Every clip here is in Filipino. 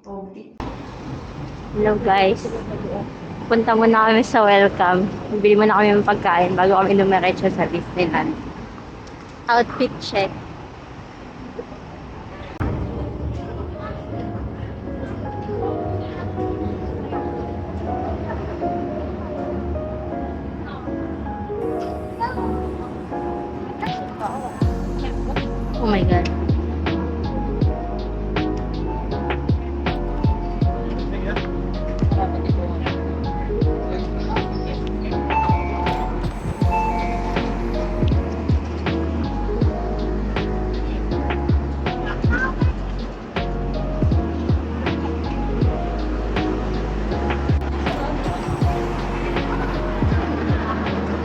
Hello guys. Punta muna kami sa welcome. Bili muna kami ng pagkain bago kami dumiretso sa Disneyland. Outfit check. Oh my God.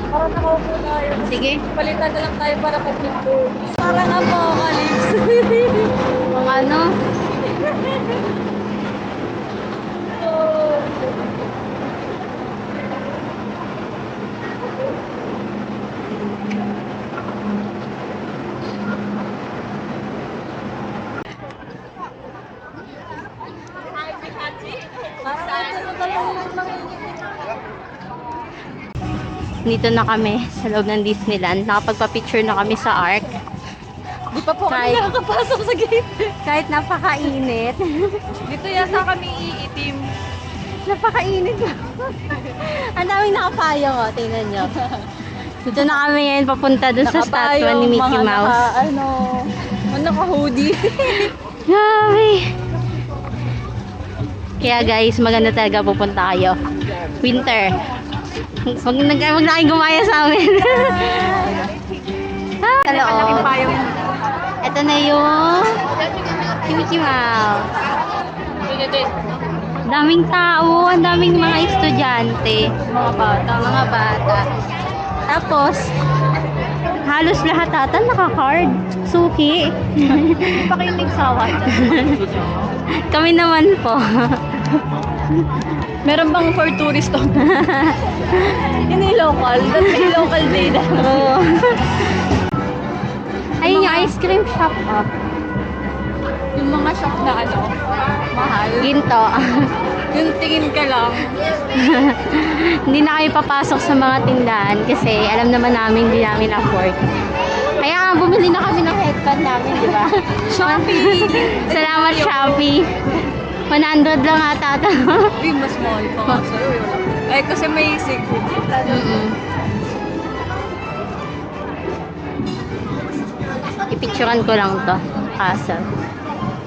Parang nakaupo tayo. Sige. Palitan na lang tayo para pag-picture. Parang apocalypse. Kung ano? Dito na kami sa loob ng Disneyland. Nakapagpa-picture na kami sa Ark. Di pa po kami nakakapasok sa gate. Kahit napakainit. Dito yata kami iitim. Napakainit. Ang daming nakapayong, oh. Tingnan nyo. Dito na kami ngayon papunta doon sa statue ni Mickey Mouse. Naka-hoodie. Grabe. Kaya guys, maganda talaga pupunta kayo. Winter. Wag na kayong gumaya sa amin. Malaking payong. Ito na yung Mickey Mouse. Daming tao, ang daming mga estudyante, mga bata. Tapos, halos lahat ata naka-card. Suki. Hindi pa kayo nagsawa. Kami naman po. Meron bang for tourist to? Hindi local. That's may local data. Oo. Ayun yung ice cream shop. Oh. Yung mga shop na ano, mahal. Ginto. Yung tingin ka lang. Hindi na kayo papasok sa mga tindahan kasi alam naman namin hindi namin afford. Kaya bumili na kami ng headband namin, di ba? Shopee! Salamat Shopee. 100 lang ata ito. Uy, mas mahal pa nga sa'yo. Eh, kasi may secret. Ipicturean ko lang to. Kaso.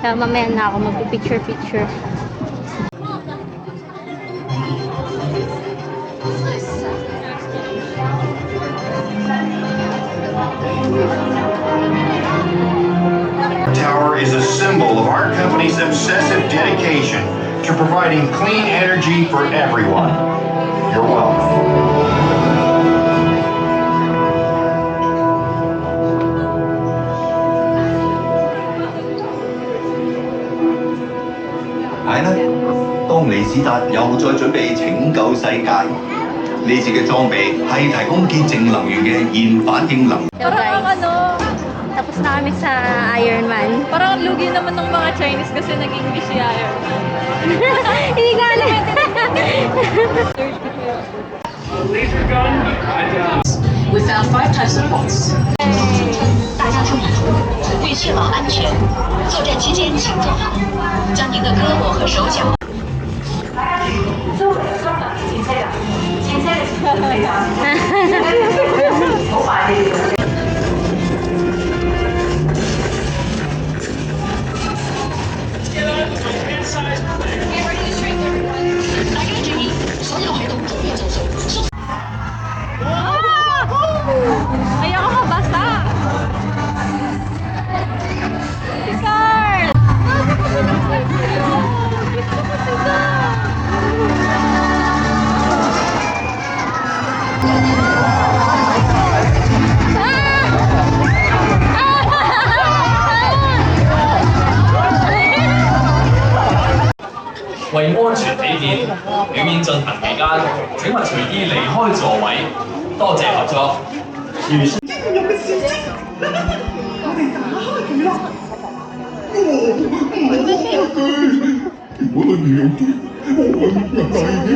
Kaya mamaya na ako magpipicture-picture. Tower is a symbol of our company's obsessive dedication to providing clean energy for everyone. You're welcome. So Parang guys, ano, tapos na kami sa Ironman. parang lugi naman ng mga Chinese kasi nag-English si Iron Man. Hindi ko alam. We found 5 types of bolts. 大家注意，为确保安全，作战期间请坐好，将您的胳膊和手脚。来人注意，所有孩童注意走手。 Ayaw ko mabasa! Si Carl! Nasa ko sinasay sa'yo! Gusto ko sila!為安全起見，表演進行期間，請勿隨意離開座位。多謝合作。我哋打開佢啦！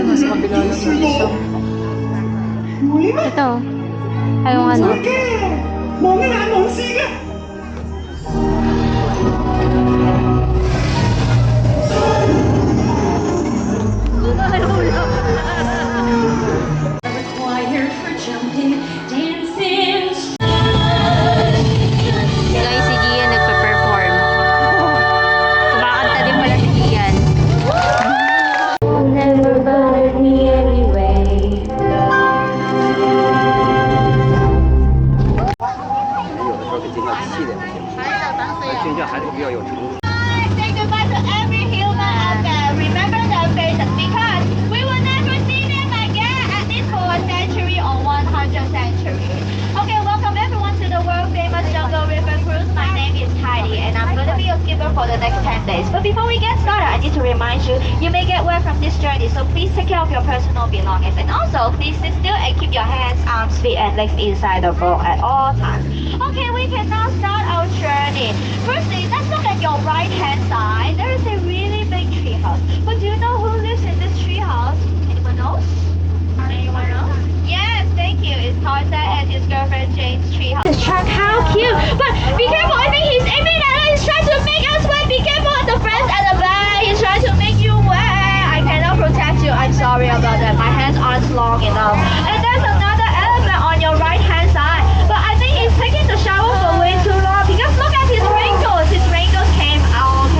Nasa kabila lang yung isa. Ito. Ay, yung ano. Required for jumping, dancing. Guys, si Gian nagpa-perform. Kumakanta din pala si Gian. Never bothered me anyway. 说是尽量细点就行，军训还是比较有程度。 Say goodbye to every human out there. Remember their faces because we will never see them again at least for a century or 100 centuries. Okay, welcome everyone to the world famous Jungle River Cruise. My name is Heidi and I'm going to be your skipper for the next 10 days. But before we get started, I need to remind you, you may get wet from this journey, so please take care of your personal belongings. And also, please sit still and keep your hands, arms, feet and legs inside the boat at all times. Okay, we can now start our journey. Firstly, let's look at your right hand side. There is a really big tree house. But do you know who lives in this tree house? Anyone knows? Anyone knows? Yes, thank you. It's Tarzan and his girlfriend Jane's tree house. Check how cute. But be careful, I think he's aiming at us. He's trying to make us wet. Be careful of the friends at the back. He's trying to make you wet. I cannot protect you. I'm sorry about that. My hands aren't long enough. And there's another elephant on your right hand side. But I think he's taking the shower for way too long because look at his wrinkles. His wrinkles came out.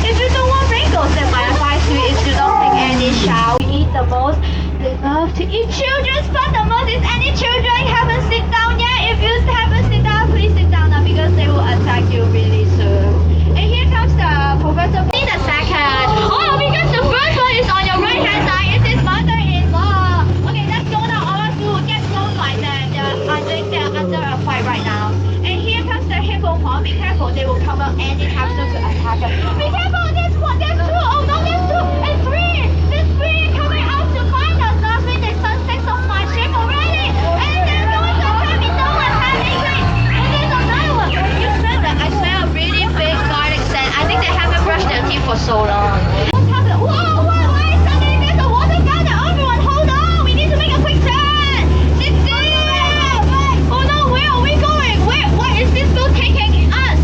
If you don't want wrinkles, then my advice to you is to don't take any shower. We eat the most. They love to eat children's food the most. Is any children haven't sit down yet? If you haven't sit down, please sit down now because they will attack you really soon. And here comes the Professor in a second. Oh, because the first one is on your right hand side. It's his mother-in-law. Okay, let's go now. All of you get close like that. I think they're under a fight right now. And here comes the hippopotame. Be careful, they will come out anytime soon to attack us. Be careful, there's one, there's two. Oh no, there's two and three. There's three coming out to find us. Last week they sun six of my ship already. And they're going to attack me. No one has increased. And there's another one. You smell that? I smell a really big garlic scent. I think they haven't brushed their teeth for so long. What's happening? Whoa, why suddenly there's a water gun? Everyone, hold on. We need to make a quick turn. Sit still. Oh no, where are we going? What is this boat taking us?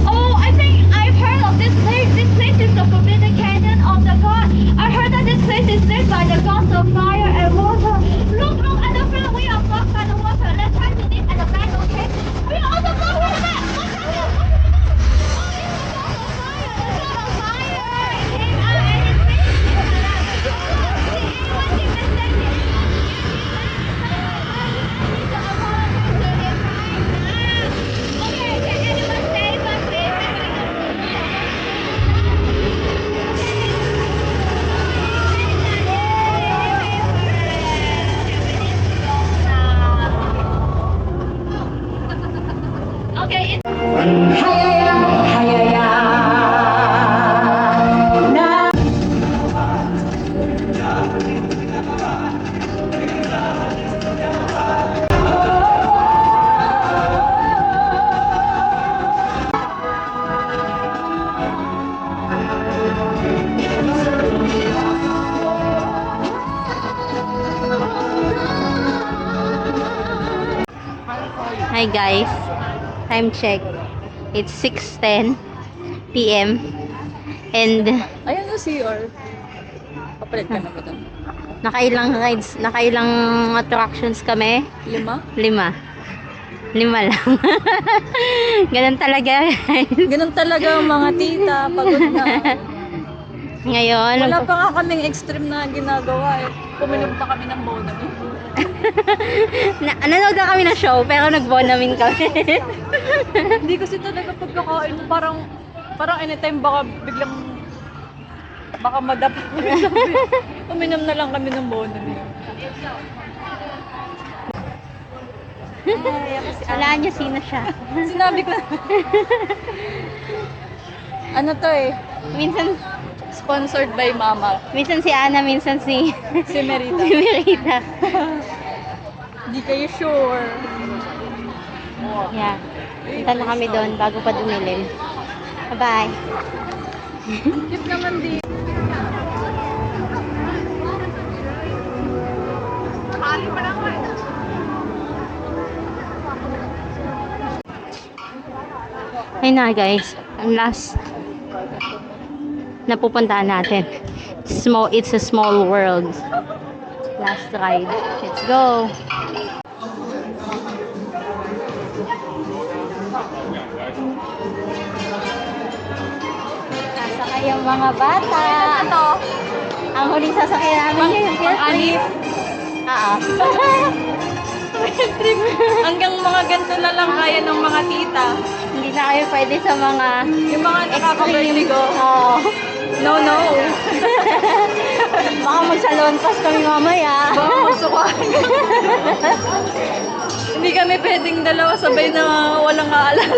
Oh, I think I've heard of this place. This place is the Forbidden Canyon of the God. I heard that this place is lit by the gods of fire and water. Look at the front. We are blocked by the water. Let's try to leave at the back, okay? We are on the block. What's that? What's happening? What do we do? Oh, it's the god of fire. The god of fire. It came out and it's raining at us. Anyone think that's Okay, can anyone save us, please? Okay, it's Hi guys. Time check. It's 6:10 p.m. And Ayan na CR. Papalit ka na ba doon? nakailang attractions kami? 5? 5 lang. Ganun talaga. Ganun talaga ang mga tita. Pagod na. Ngayon, Wala pa nga kaming extreme na ginagawa eh. Puminom pa kami ng Bonami. nanood na kami ng show pero nag-bonamin kami. Hindi kasi talaga pagkakain mo parang anytime baka biglang madapa. Uminom na lang kami ng Bonami. Wala niya sino siya. Sinabi ko na. Ano to eh? Minsan Sponsored by Mama. minsan si Ana, minsan si Si Merita. si Merita. Hindi kayo sure. Yeah. Punta na kami doon bago pa dumilim. Bye-bye. Cute naman din. Ayun na guys, ang last na pupuntahan natin. It's a small world. Last ride. Let's go! Sasakay yung mga bata. Ito. Ang huling sasakay namin yung field trip. Oo. Trip. Hanggang mga ganito na lang kaya ng mga tita. Hindi na kayo pwede sa mga Yung mga nakaka-vertigo. Oo. No, no. Baka magsalonpas kami mamaya. Baka magsukuhan. Hindi kami pwedeng dalawa sabay na walang aalala.